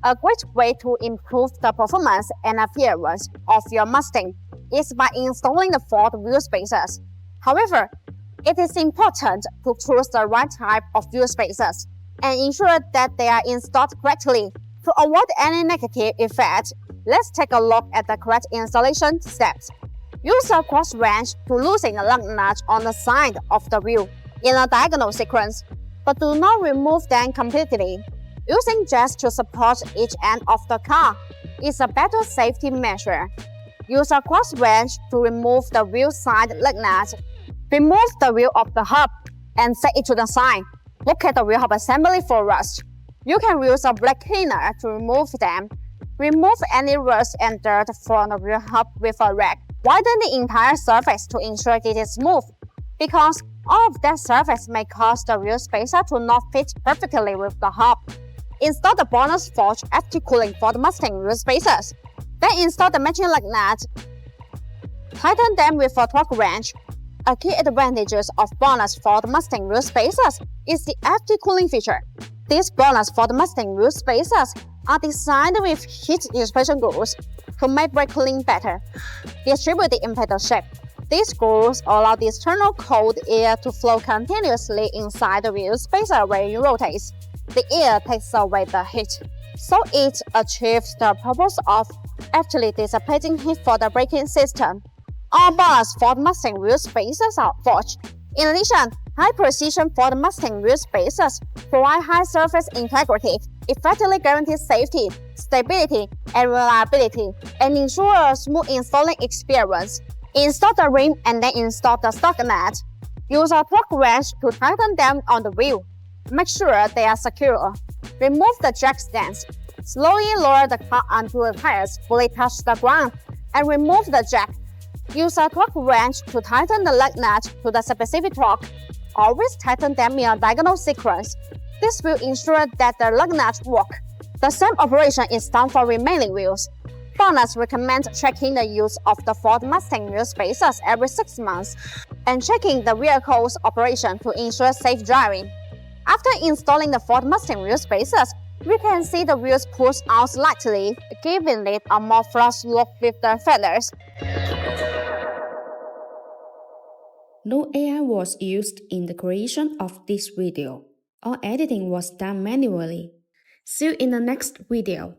A great way to improve the performance and appearance of your Mustang is by installing the Ford wheel spacers. However, it is important to choose the right type of wheel spacers and ensure that they are installed correctly. To avoid any negative effect, let's take a look at the correct installation steps. Use a cross wrench to loosen the lug nut on the side of the wheel in a diagonal sequence, but do not remove them completely. Using jacks to support each end of the car is a better safety measure. Use a cross wrench to remove the wheel side lug nut. Remove the wheel of the hub and set it to the side. Look at the wheel hub assembly for rust. You can use a black cleaner to remove them. Remove any rust and dirt from the wheel hub with a rag. Widen the entire surface to ensure it is smooth, because all of that surface may cause the wheel spacer to not fit perfectly with the hub. Install the BONOSS forged active cooling for the Mustang wheel spacers. Then install the matching lug nut. Tighten them with a torque wrench. A key advantage of BONOSS for the Mustang wheel spacers is the active cooling feature. These BONOSS for the Mustang wheel spacers are designed with heat dissipation grooves to make brake cooling better, distributed in petal shape. These grooves allow the external cold air to flow continuously inside the wheel spacer when it rotates. The air takes away the heat, so it achieves the purpose of actually dissipating heat for the braking system. All BONOSS Ford Mustang wheel spacers are forged. In addition, high-precision Ford Mustang wheel spacers provide high surface integrity, effectively guarantee safety, stability, and reliability, and ensure a smooth installing experience. Install the rim and then install the stock nut. Use a torque wrench to tighten them on the wheel. Make sure they are secure. Remove the jack stands. Slowly lower the car until the tires fully touch the ground, and remove the jack. Use a torque wrench to tighten the lug nut to the specific torque. Always tighten them in a diagonal sequence. This will ensure that the lug nuts work. The same operation is done for remaining wheels. BONOSS recommends checking the use of the Ford Mustang wheel spacers every 6 months and checking the vehicle's operation to ensure safe driving. After installing the Ford Mustang wheel spacers, we can see the wheels push out slightly, giving it a more flush look with the feathers. No AI was used in the creation of this video. All editing was done manually. See you in the next video.